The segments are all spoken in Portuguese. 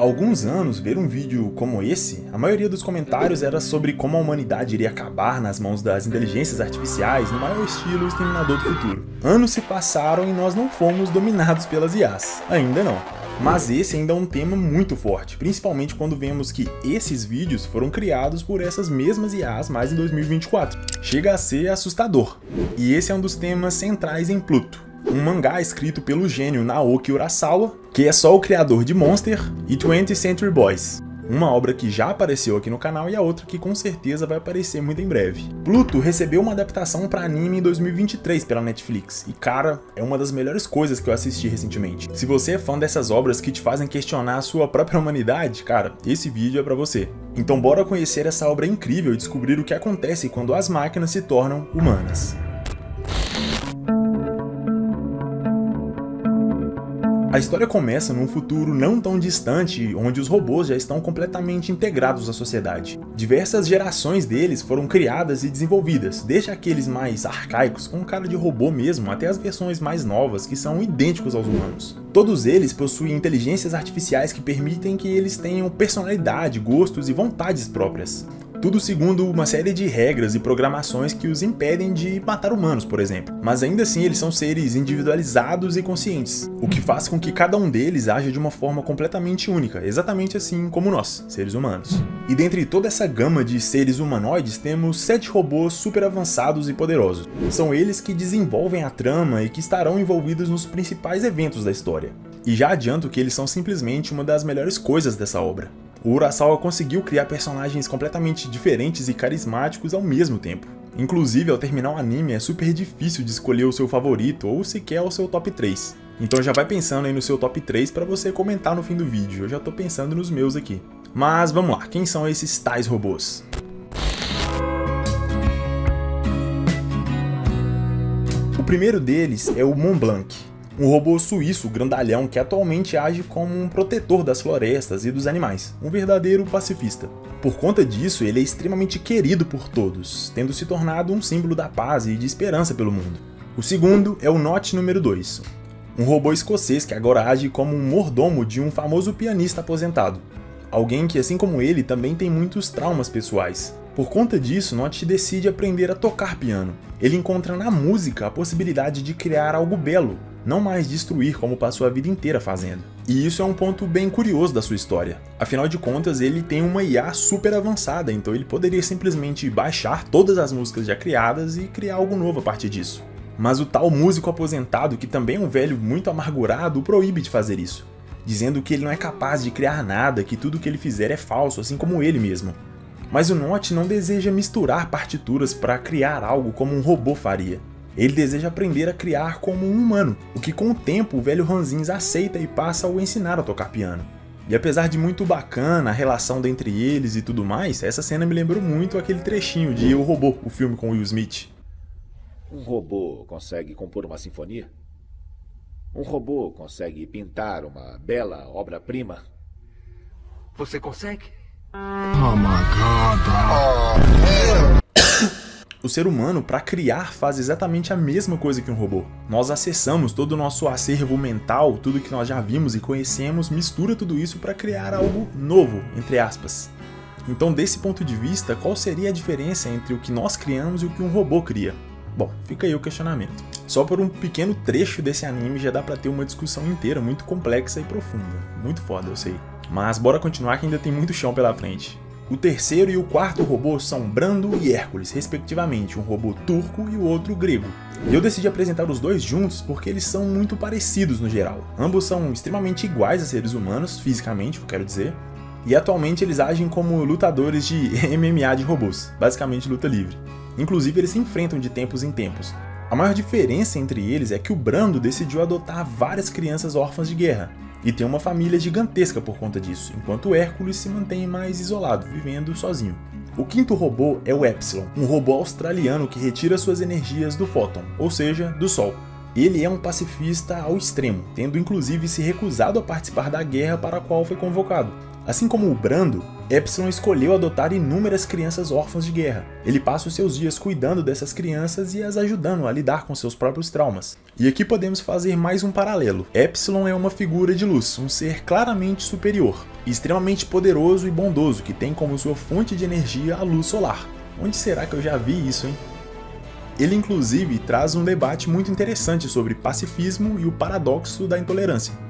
alguns anos, ver um vídeo como esse, a maioria dos comentários era sobre como a humanidade iria acabar nas mãos das inteligências artificiais no maior estilo Exterminador do Futuro. Anos se passaram e nós não fomos dominados pelas IAs. Ainda não. Mas esse ainda é um tema muito forte, principalmente quando vemos que esses vídeos foram criados por essas mesmas IAs mais em 2024. Chega a ser assustador. E esse é um dos temas centrais em Pluto, um mangá escrito pelo gênio Naoki Urasawa, que é só o criador de Monster e 20th Century Boys. Uma obra que já apareceu aqui no canal e a outra que com certeza vai aparecer muito em breve. Pluto recebeu uma adaptação para anime em 2023 pela Netflix, e cara, é uma das melhores coisas que eu assisti recentemente. Se você é fã dessas obras que te fazem questionar a sua própria humanidade, cara, esse vídeo é pra você. Então bora conhecer essa obra incrível e descobrir o que acontece quando as máquinas se tornam humanas. A história começa num futuro não tão distante, onde os robôs já estão completamente integrados à sociedade. Diversas gerações deles foram criadas e desenvolvidas, desde aqueles mais arcaicos, com cara de robô mesmo, até as versões mais novas, que são idênticos aos humanos. Todos eles possuem inteligências artificiais que permitem que eles tenham personalidade, gostos e vontades próprias. Tudo segundo uma série de regras e programações que os impedem de matar humanos, por exemplo. Mas ainda assim eles são seres individualizados e conscientes, o que faz com que cada um deles aja de uma forma completamente única, exatamente assim como nós, seres humanos. E dentre toda essa gama de seres humanoides, temos 7 robôs super avançados e poderosos. São eles que desenvolvem a trama e que estarão envolvidos nos principais eventos da história. E já adianto que eles são simplesmente uma das melhores coisas dessa obra. O Urasawa conseguiu criar personagens completamente diferentes e carismáticos ao mesmo tempo. Inclusive, ao terminar o anime, é super difícil de escolher o seu favorito ou sequer o seu top 3. Então já vai pensando aí no seu top 3 para você comentar no fim do vídeo, eu já tô pensando nos meus aqui. Mas vamos lá, quem são esses tais robôs? O primeiro deles é o Mont Blanc, um robô suíço grandalhão que atualmente age como um protetor das florestas e dos animais, um verdadeiro pacifista. Por conta disso, ele é extremamente querido por todos, tendo se tornado um símbolo da paz e de esperança pelo mundo. O segundo é o Note número 2, um robô escocês que agora age como um mordomo de um famoso pianista aposentado. Alguém que, assim como ele, também tem muitos traumas pessoais. Por conta disso, Note decide aprender a tocar piano. Ele encontra na música a possibilidade de criar algo belo, não mais destruir como passou a vida inteira fazendo. E isso é um ponto bem curioso da sua história. Afinal de contas, ele tem uma IA super avançada, então ele poderia simplesmente baixar todas as músicas já criadas e criar algo novo a partir disso. Mas o tal músico aposentado, que também é um velho muito amargurado, o proíbe de fazer isso, dizendo que ele não é capaz de criar nada, que tudo que ele fizer é falso, assim como ele mesmo. Mas o Note não deseja misturar partituras para criar algo como um robô faria. Ele deseja aprender a criar como um humano, o que com o tempo o velho Ranzins aceita e passa a o ensinar a tocar piano. E apesar de muito bacana a relação entre eles e tudo mais, essa cena me lembrou muito aquele trechinho de O Robô, o filme com Will Smith. Um robô consegue compor uma sinfonia? Um robô consegue pintar uma bela obra-prima? Você consegue? Oh my God. O ser humano, para criar, faz exatamente a mesma coisa que um robô. Nós acessamos todo o nosso acervo mental, tudo que nós já vimos e conhecemos, mistura tudo isso para criar algo novo, entre aspas. Então, desse ponto de vista, qual seria a diferença entre o que nós criamos e o que um robô cria? Bom, fica aí o questionamento. Só por um pequeno trecho desse anime já dá pra ter uma discussão inteira muito complexa e profunda. Muito foda, eu sei. Mas bora continuar que ainda tem muito chão pela frente. O terceiro e o quarto robô são Brando e Hércules, respectivamente, um robô turco e o outro grego. E eu decidi apresentar os dois juntos porque eles são muito parecidos no geral. Ambos são extremamente iguais a seres humanos, fisicamente, eu quero dizer, e atualmente eles agem como lutadores de MMA de robôs, basicamente luta livre. Inclusive eles se enfrentam de tempos em tempos. A maior diferença entre eles é que o Brando decidiu adotar várias crianças órfãs de guerra, e tem uma família gigantesca por conta disso, enquanto Hércules se mantém mais isolado, vivendo sozinho. O quinto robô é o Epsilon, um robô australiano que retira suas energias do fóton, ou seja, do Sol. Ele é um pacifista ao extremo, tendo inclusive se recusado a participar da guerra para a qual foi convocado. Assim como o Brando, Epsilon escolheu adotar inúmeras crianças órfãs de guerra. Ele passa os seus dias cuidando dessas crianças e as ajudando a lidar com seus próprios traumas. E aqui podemos fazer mais um paralelo. Epsilon é uma figura de luz, um ser claramente superior, extremamente poderoso e bondoso, que tem como sua fonte de energia a luz solar. Onde será que eu já vi isso, hein? Ele inclusive traz um debate muito interessante sobre pacifismo e o paradoxo da intolerância.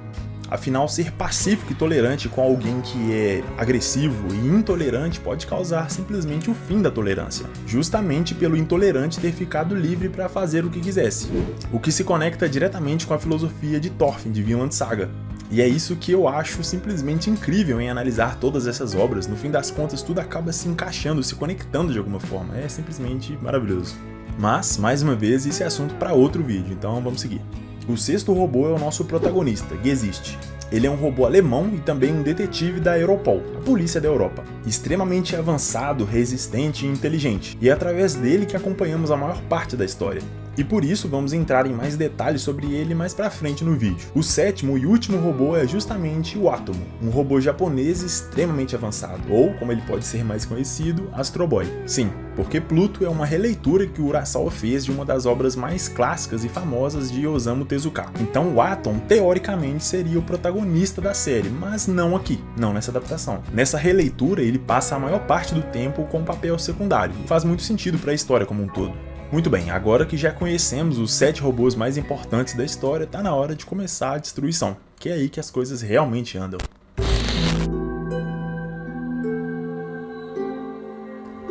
Afinal, ser pacífico e tolerante com alguém que é agressivo e intolerante pode causar simplesmente o fim da tolerância, justamente pelo intolerante ter ficado livre para fazer o que quisesse, o que se conecta diretamente com a filosofia de Thorfinn de Vinland Saga. E é isso que eu acho simplesmente incrível em analisar todas essas obras. No fim das contas, tudo acaba se encaixando, se conectando de alguma forma. É simplesmente maravilhoso. Mas, mais uma vez, esse é assunto para outro vídeo, então vamos seguir. O sexto robô é o nosso protagonista, Gezicht. Ele é um robô alemão e também um detetive da Europol, a polícia da Europa. Extremamente avançado, resistente e inteligente, e é através dele que acompanhamos a maior parte da história. E por isso vamos entrar em mais detalhes sobre ele mais pra frente no vídeo. O sétimo e último robô é justamente o Atomo, um robô japonês extremamente avançado, ou, como ele pode ser mais conhecido, Astro Boy. Sim, porque Pluto é uma releitura que o Urasawa fez de uma das obras mais clássicas e famosas de Osamu Tezuka. Então o Atom, teoricamente, seria o protagonista da série, mas não aqui, não nessa adaptação. Nessa releitura, ele passa a maior parte do tempo com um papel secundário, e faz muito sentido para a história como um todo. Muito bem, agora que já conhecemos os 7 robôs mais importantes da história, tá na hora de começar a destruição, que é aí que as coisas realmente andam.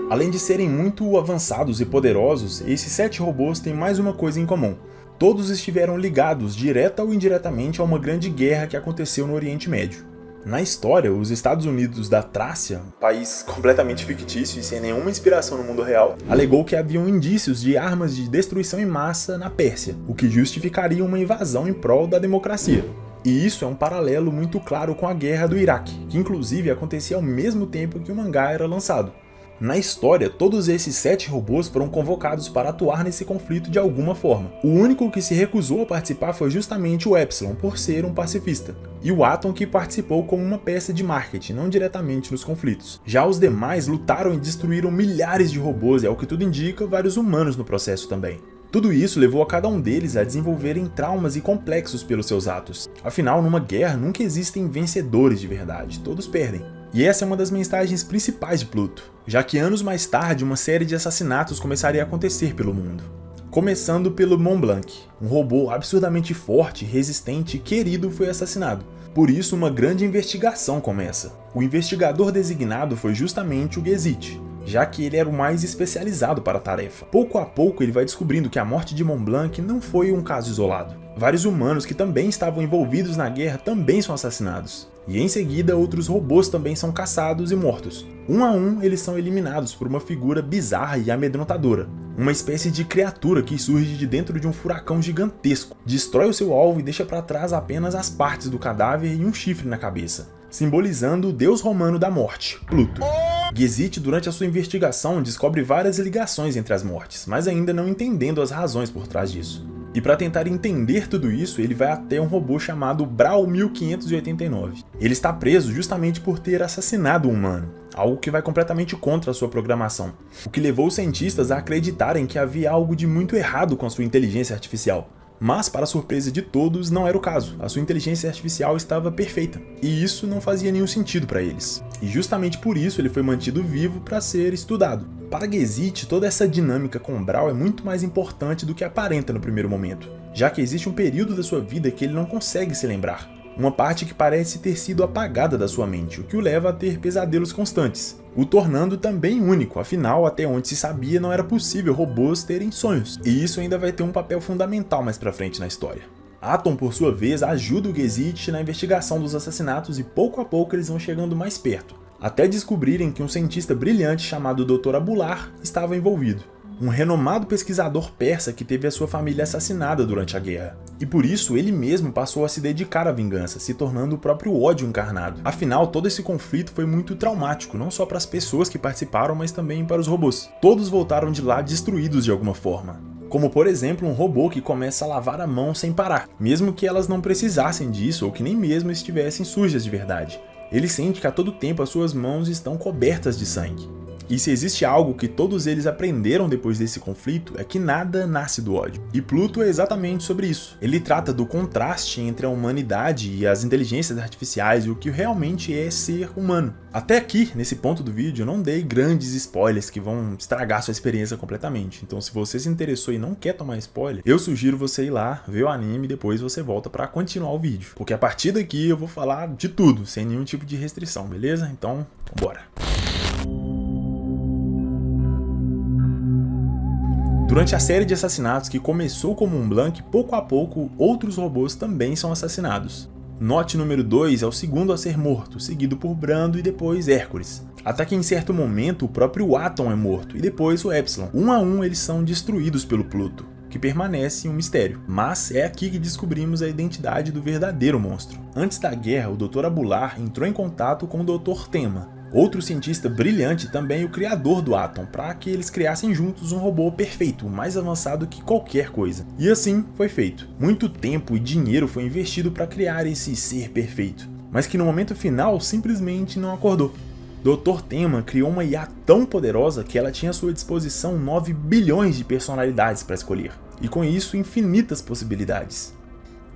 Além de serem muito avançados e poderosos, esses 7 robôs têm mais uma coisa em comum. Todos estiveram ligados, direta ou indiretamente, a uma grande guerra que aconteceu no Oriente Médio. Na história, os Estados Unidos da Trácia, um país completamente fictício e sem nenhuma inspiração no mundo real, alegou que haviam indícios de armas de destruição em massa na Pérsia, o que justificaria uma invasão em prol da democracia. E isso é um paralelo muito claro com a Guerra do Iraque, que inclusive acontecia ao mesmo tempo que o mangá era lançado. Na história, todos esses 7 robôs foram convocados para atuar nesse conflito de alguma forma. O único que se recusou a participar foi justamente o Epsilon, por ser um pacifista, e o Atom, que participou como uma peça de marketing, não diretamente nos conflitos. Já os demais lutaram e destruíram milhares de robôs e, ao que tudo indica, vários humanos no processo também. Tudo isso levou a cada um deles a desenvolverem traumas e complexos pelos seus atos. Afinal, numa guerra nunca existem vencedores de verdade, todos perdem. E essa é uma das mensagens principais de Pluto, já que anos mais tarde uma série de assassinatos começaria a acontecer pelo mundo. Começando pelo Mont Blanc, um robô absurdamente forte, resistente e querido foi assassinado. Por isso uma grande investigação começa. O investigador designado foi justamente o Gezicht, já que ele era o mais especializado para a tarefa. Pouco a pouco ele vai descobrindo que a morte de Mont Blanc não foi um caso isolado. Vários humanos que também estavam envolvidos na guerra também são assassinados. E em seguida outros robôs também são caçados e mortos. Um a um eles são eliminados por uma figura bizarra e amedrontadora. Uma espécie de criatura que surge de dentro de um furacão gigantesco, destrói o seu alvo e deixa para trás apenas as partes do cadáver e um chifre na cabeça, simbolizando o deus romano da morte, Pluto. Gezicht, durante a sua investigação, descobre várias ligações entre as mortes, mas ainda não entendendo as razões por trás disso. E para tentar entender tudo isso, ele vai até um robô chamado Brawl 1589. Ele está preso justamente por ter assassinado um humano, algo que vai completamente contra a sua programação, o que levou os cientistas a acreditarem que havia algo de muito errado com a sua inteligência artificial. Mas, para a surpresa de todos, não era o caso. A sua inteligência artificial estava perfeita, e isso não fazia nenhum sentido para eles. E justamente por isso ele foi mantido vivo para ser estudado. Para Gezicht, toda essa dinâmica com Brawl é muito mais importante do que aparenta no primeiro momento, já que existe um período da sua vida que ele não consegue se lembrar. Uma parte que parece ter sido apagada da sua mente, o que o leva a ter pesadelos constantes, o tornando também único, afinal, até onde se sabia não era possível robôs terem sonhos, e isso ainda vai ter um papel fundamental mais pra frente na história. Atom, por sua vez, ajuda o Gezicht na investigação dos assassinatos e pouco a pouco eles vão chegando mais perto, até descobrirem que um cientista brilhante chamado Dr. Abular estava envolvido. Um renomado pesquisador persa que teve a sua família assassinada durante a guerra. E por isso ele mesmo passou a se dedicar à vingança, se tornando o próprio ódio encarnado. Afinal, todo esse conflito foi muito traumático, não só para as pessoas que participaram, mas também para os robôs. Todos voltaram de lá destruídos de alguma forma. Como por exemplo um robô que começa a lavar a mão sem parar, mesmo que elas não precisassem disso ou que nem mesmo estivessem sujas de verdade. Ele sente que a todo tempo as suas mãos estão cobertas de sangue. E se existe algo que todos eles aprenderam depois desse conflito, é que nada nasce do ódio. E Pluto é exatamente sobre isso. Ele trata do contraste entre a humanidade e as inteligências artificiais e o que realmente é ser humano. Até aqui, nesse ponto do vídeo, eu não dei grandes spoilers que vão estragar sua experiência completamente. Então, se você se interessou e não quer tomar spoiler, eu sugiro você ir lá, ver o anime e depois você volta pra continuar o vídeo. Porque a partir daqui eu vou falar de tudo, sem nenhum tipo de restrição, beleza? Então, bora! Durante a série de assassinatos que começou como um Blank, pouco a pouco outros robôs também são assassinados. Note número 2 é o segundo a ser morto, seguido por Brando e depois Hércules. Até que em certo momento o próprio Atom é morto e depois o Epsilon. Um a um eles são destruídos pelo Pluto, que permanece um mistério. Mas é aqui que descobrimos a identidade do verdadeiro monstro. Antes da guerra, o Dr. Abular entrou em contato com o Dr. Tenma, outro cientista brilhante, também o criador do Atom, para que eles criassem juntos um robô perfeito, mais avançado que qualquer coisa. E assim foi feito. Muito tempo e dinheiro foi investido para criar esse ser perfeito, mas que no momento final simplesmente não acordou. Dr. Tenma criou uma IA tão poderosa que ela tinha à sua disposição 9 bilhões de personalidades para escolher, e com isso infinitas possibilidades.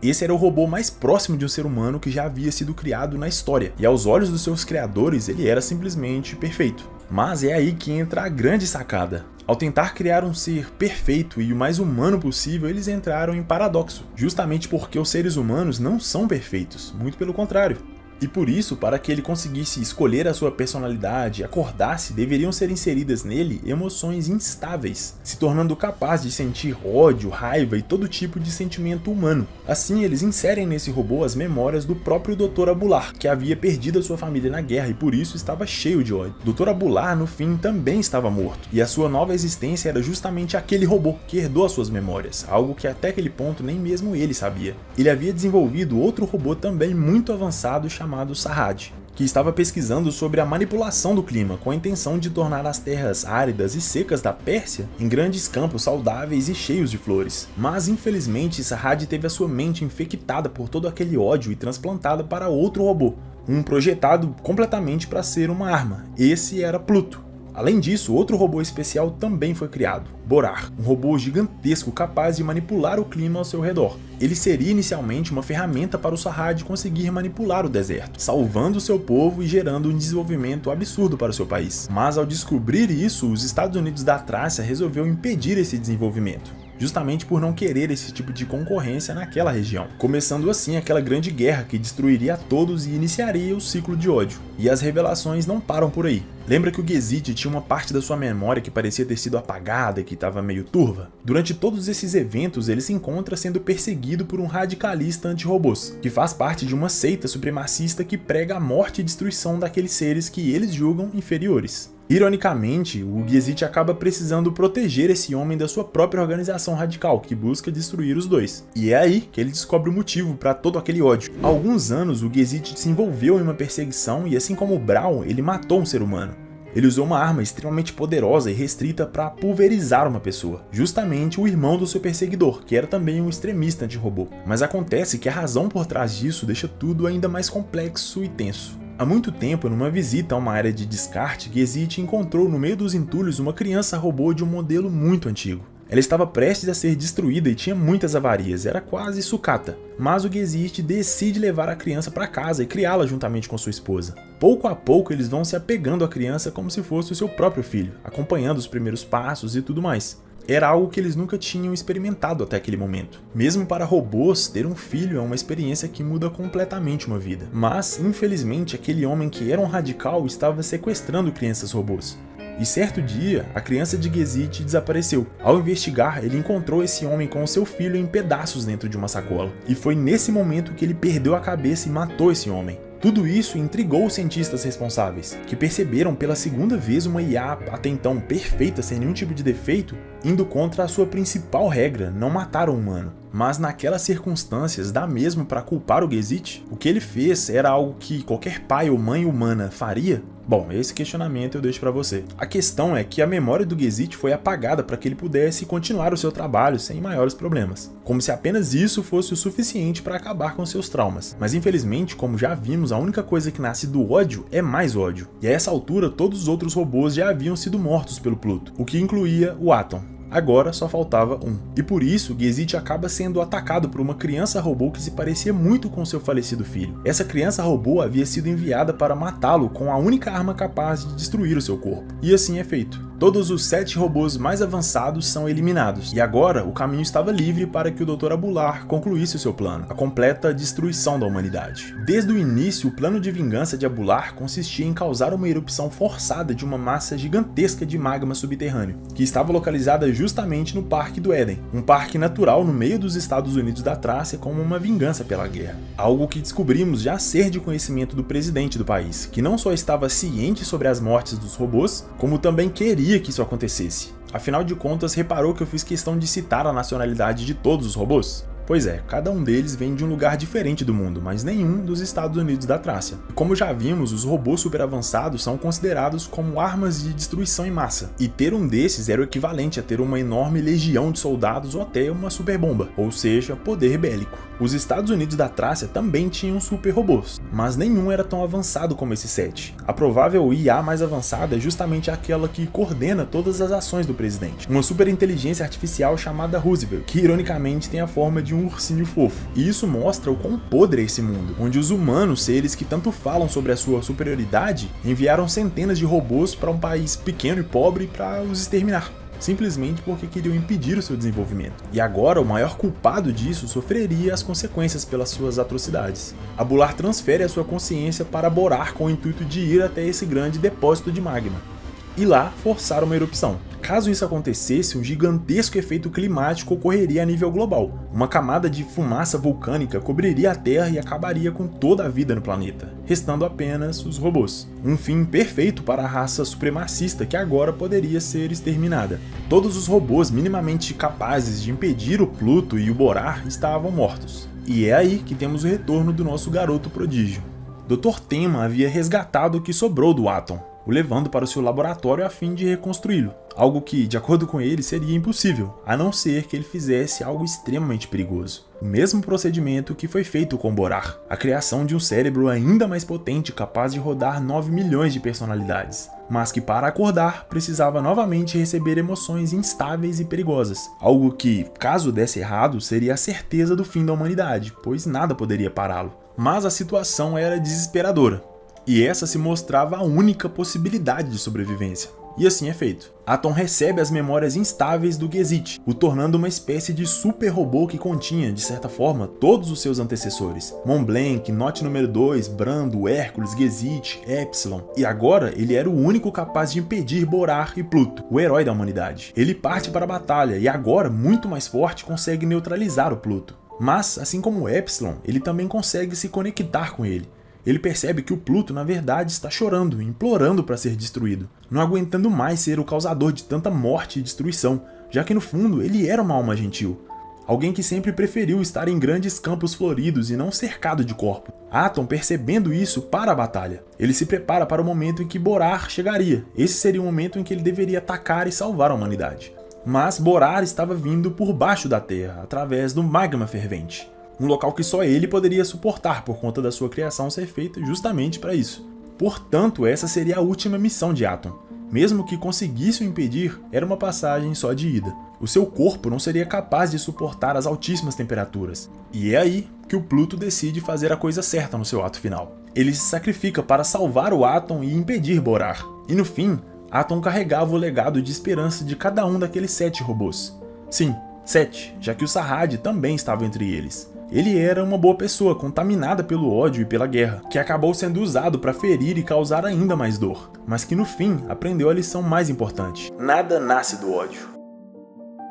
Esse era o robô mais próximo de um ser humano que já havia sido criado na história, e aos olhos dos seus criadores ele era simplesmente perfeito. Mas é aí que entra a grande sacada. Ao tentar criar um ser perfeito e o mais humano possível, eles entraram em paradoxo, justamente porque os seres humanos não são perfeitos, muito pelo contrário. E por isso, para que ele conseguisse escolher a sua personalidade e acordasse, deveriam ser inseridas nele emoções instáveis, se tornando capaz de sentir ódio, raiva e todo tipo de sentimento humano. Assim, eles inserem nesse robô as memórias do próprio Dr. Abular, que havia perdido a sua família na guerra e por isso estava cheio de ódio. Dr. Abular, no fim, também estava morto, e a sua nova existência era justamente aquele robô que herdou as suas memórias, algo que até aquele ponto nem mesmo ele sabia. Ele havia desenvolvido outro robô também muito avançado chamado Sarrad, que estava pesquisando sobre a manipulação do clima com a intenção de tornar as terras áridas e secas da Pérsia em grandes campos saudáveis e cheios de flores. Mas infelizmente Sarrad teve a sua mente infectada por todo aquele ódio e transplantada para outro robô, um projetado completamente para ser uma arma. Esse era Pluto. Além disso, outro robô especial também foi criado, Borar, um robô gigantesco capaz de manipular o clima ao seu redor. Ele seria inicialmente uma ferramenta para o Sarrad conseguir manipular o deserto, salvando seu povo e gerando um desenvolvimento absurdo para o seu país. Mas ao descobrir isso, os Estados Unidos da Trácia resolveu impedir esse desenvolvimento, justamente por não querer esse tipo de concorrência naquela região, começando assim aquela grande guerra que destruiria a todos e iniciaria o ciclo de ódio. E as revelações não param por aí. Lembra que o Gesicht tinha uma parte da sua memória que parecia ter sido apagada e que estava meio turva? Durante todos esses eventos, ele se encontra sendo perseguido por um radicalista anti-robôs, que faz parte de uma seita supremacista que prega a morte e destruição daqueles seres que eles julgam inferiores. Ironicamente, o Gesicht acaba precisando proteger esse homem da sua própria organização radical, que busca destruir os dois. E é aí que ele descobre o motivo para todo aquele ódio. Há alguns anos, o Gesicht se envolveu em uma perseguição e, assim como o Braun, ele matou um ser humano. Ele usou uma arma extremamente poderosa e restrita para pulverizar uma pessoa, justamente o irmão do seu perseguidor, que era também um extremista anti-robô. Mas acontece que a razão por trás disso deixa tudo ainda mais complexo e tenso. Há muito tempo, numa visita a uma área de descarte, Gesicht encontrou no meio dos entulhos uma criança robô de um modelo muito antigo. Ela estava prestes a ser destruída e tinha muitas avarias, era quase sucata. Mas o Gesicht decide levar a criança para casa e criá-la juntamente com sua esposa. Pouco a pouco eles vão se apegando à criança como se fosse o seu próprio filho, acompanhando os primeiros passos e tudo mais. Era algo que eles nunca tinham experimentado até aquele momento. Mesmo para robôs, ter um filho é uma experiência que muda completamente uma vida. Mas, infelizmente, aquele homem que era um radical estava sequestrando crianças robôs. E certo dia, a criança de Gesicht desapareceu. Ao investigar, ele encontrou esse homem com o seu filho em pedaços dentro de uma sacola. E foi nesse momento que ele perdeu a cabeça e matou esse homem. Tudo isso intrigou os cientistas responsáveis, que perceberam pela segunda vez uma IA até então perfeita, sem nenhum tipo de defeito, indo contra a sua principal regra, não matar um humano. Mas naquelas circunstâncias, dá mesmo para culpar o Gesicht? O que ele fez era algo que qualquer pai ou mãe humana faria? Bom, esse questionamento eu deixo para você. A questão é que a memória do Gesicht foi apagada para que ele pudesse continuar o seu trabalho sem maiores problemas, como se apenas isso fosse o suficiente para acabar com seus traumas. Mas infelizmente, como já vimos, a única coisa que nasce do ódio é mais ódio. E a essa altura, todos os outros robôs já haviam sido mortos pelo Pluto, o que incluía o Atom. Agora só faltava um. E por isso, Gesicht acaba sendo atacado por uma criança robô que se parecia muito com seu falecido filho. Essa criança robô havia sido enviada para matá-lo com a única arma capaz de destruir o seu corpo. E assim é feito. Todos os 7 robôs mais avançados são eliminados, e agora o caminho estava livre para que o Dr. Abular concluísse o seu plano, a completa destruição da humanidade. Desde o início, o plano de vingança de Abular consistia em causar uma erupção forçada de uma massa gigantesca de magma subterrâneo, que estava localizada justamente no Parque do Éden, um parque natural no meio dos Estados Unidos da Trácia como uma vingança pela guerra. Algo que descobrimos já ser de conhecimento do presidente do país, que não só estava ciente sobre as mortes dos robôs, como também queria que isso acontecesse. Afinal de contas, reparou que eu fiz questão de citar a nacionalidade de todos os robôs? Pois é, cada um deles vem de um lugar diferente do mundo, mas nenhum dos Estados Unidos da Trácia. E como já vimos, os robôs super avançados são considerados como armas de destruição em massa, e ter um desses era o equivalente a ter uma enorme legião de soldados ou até uma super bomba, ou seja, poder bélico. Os Estados Unidos da Trácia também tinham super robôs, mas nenhum era tão avançado como esses 7. A provável IA mais avançada é justamente aquela que coordena todas as ações do presidente, uma super inteligência artificial chamada Roosevelt, que ironicamente tem a forma de um ursinho fofo. E isso mostra o quão podre é esse mundo, onde os humanos, seres que tanto falam sobre a sua superioridade, enviaram centenas de robôs para um país pequeno e pobre para os exterminar, simplesmente porque queriam impedir o seu desenvolvimento. E agora o maior culpado disso sofreria as consequências pelas suas atrocidades. Abular transfere a sua consciência para Borar com o intuito de ir até esse grande depósito de magma e lá forçar uma erupção. Caso isso acontecesse, um gigantesco efeito climático ocorreria a nível global. Uma camada de fumaça vulcânica cobriria a Terra e acabaria com toda a vida no planeta, restando apenas os robôs. Um fim perfeito para a raça supremacista que agora poderia ser exterminada. Todos os robôs minimamente capazes de impedir o Pluto e o Borar estavam mortos. E é aí que temos o retorno do nosso garoto prodígio. Dr. Tenma havia resgatado o que sobrou do Atom, o levando para o seu laboratório a fim de reconstruí-lo, algo que, de acordo com ele, seria impossível, a não ser que ele fizesse algo extremamente perigoso. O mesmo procedimento que foi feito com Borar, a criação de um cérebro ainda mais potente capaz de rodar 9 milhões de personalidades, mas que para acordar precisava novamente receber emoções instáveis e perigosas, algo que, caso desse errado, seria a certeza do fim da humanidade, pois nada poderia pará-lo. Mas a situação era desesperadora. E essa se mostrava a única possibilidade de sobrevivência. E assim é feito. Atom recebe as memórias instáveis do Gesicht, o tornando uma espécie de super robô que continha, de certa forma, todos os seus antecessores. Mont Blanc, Note número 2, Brando, Hércules, Gesicht, Epsilon. E agora ele era o único capaz de impedir Borar e Pluto, o herói da humanidade. Ele parte para a batalha e agora, muito mais forte, consegue neutralizar o Pluto. Mas, assim como o Epsilon, ele também consegue se conectar com ele. Ele percebe que o Pluto, na verdade, está chorando, implorando para ser destruído, não aguentando mais ser o causador de tanta morte e destruição, já que no fundo ele era uma alma gentil. Alguém que sempre preferiu estar em grandes campos floridos e não cercado de corpo. Atom, percebendo isso, para a batalha. Ele se prepara para o momento em que Borar chegaria. Esse seria o momento em que ele deveria atacar e salvar a humanidade. Mas Borar estava vindo por baixo da Terra, através do magma fervente. Um local que só ele poderia suportar por conta da sua criação ser feita justamente para isso. Portanto, essa seria a última missão de Atom. Mesmo que conseguisse o impedir, era uma passagem só de ida. O seu corpo não seria capaz de suportar as altíssimas temperaturas. E é aí que o Pluto decide fazer a coisa certa no seu ato final. Ele se sacrifica para salvar o Atom e impedir Borar. E no fim, Atom carregava o legado de esperança de cada um daqueles 7 robôs. Sim, 7, já que o Sarrad também estava entre eles. Ele era uma boa pessoa, contaminada pelo ódio e pela guerra, que acabou sendo usado para ferir e causar ainda mais dor, mas que no fim aprendeu a lição mais importante: nada nasce do ódio.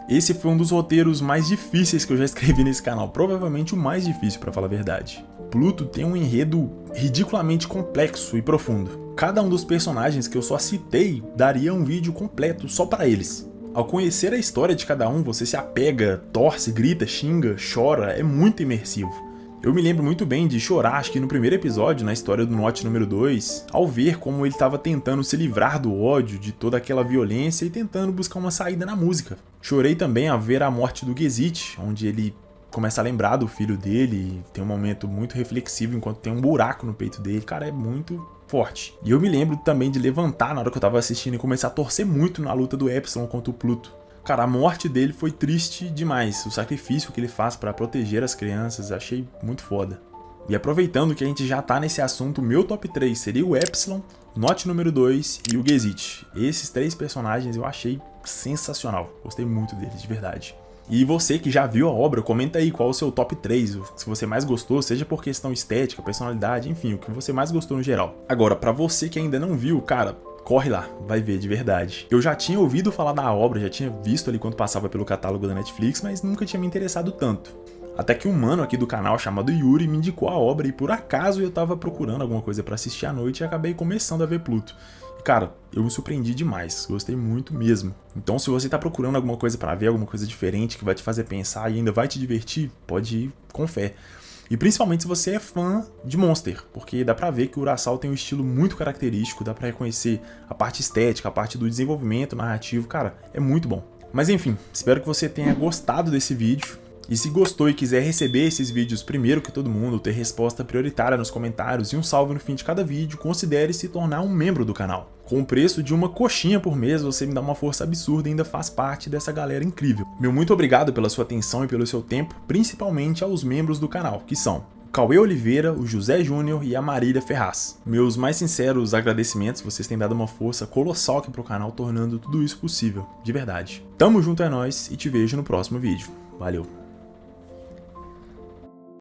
Esse foi um dos roteiros mais difíceis que eu já escrevi nesse canal, provavelmente o mais difícil, para falar a verdade. Pluto tem um enredo ridiculamente complexo e profundo. Cada um dos personagens que eu só citei daria um vídeo completo só para eles. Ao conhecer a história de cada um, você se apega, torce, grita, xinga, chora, é muito imersivo. Eu me lembro muito bem de chorar, acho que no primeiro episódio, na história do Notch número 2, ao ver como ele estava tentando se livrar do ódio, de toda aquela violência e tentando buscar uma saída na música. Chorei também ao ver a morte do Gesicht, onde ele começa a lembrar do filho dele, e tem um momento muito reflexivo enquanto tem um buraco no peito dele. Cara, é muito forte. E eu me lembro também de levantar na hora que eu tava assistindo e começar a torcer muito na luta do Epsilon contra o Pluto. Cara, a morte dele foi triste demais, o sacrifício que ele faz pra proteger as crianças, achei muito foda. E aproveitando que a gente já tá nesse assunto, o meu top 3 seria o Epsilon, o Notch número 2 e o Gesicht. Esses 3 personagens eu achei sensacional, gostei muito deles, de verdade. E você que já viu a obra, comenta aí qual é o seu top 3, se você mais gostou, seja por questão estética, personalidade, enfim, o que você mais gostou no geral. Agora, pra você que ainda não viu, cara, corre lá, vai ver de verdade. Eu já tinha ouvido falar da obra, já tinha visto ali quando passava pelo catálogo da Netflix, mas nunca tinha me interessado tanto. Até que um mano aqui do canal chamado Yuri me indicou a obra e por acaso eu tava procurando alguma coisa pra assistir à noite e acabei começando a ver Pluto. E cara, eu me surpreendi demais, gostei muito mesmo. Então se você tá procurando alguma coisa pra ver, alguma coisa diferente que vai te fazer pensar e ainda vai te divertir, pode ir com fé. E principalmente se você é fã de Monster, porque dá pra ver que o Urasawa tem um estilo muito característico, dá pra reconhecer a parte estética, a parte do desenvolvimento narrativo, cara, é muito bom. Mas enfim, espero que você tenha gostado desse vídeo. E se gostou e quiser receber esses vídeos primeiro que todo mundo, ter resposta prioritária nos comentários e um salve no fim de cada vídeo, considere se tornar um membro do canal. Com o preço de uma coxinha por mês, você me dá uma força absurda e ainda faz parte dessa galera incrível. Meu muito obrigado pela sua atenção e pelo seu tempo, principalmente aos membros do canal, que são o Cauê Oliveira, o José Júnior e a Marília Ferraz. Meus mais sinceros agradecimentos, vocês têm dado uma força colossal aqui pro canal, tornando tudo isso possível, de verdade. Tamo junto, é nóis, e te vejo no próximo vídeo. Valeu!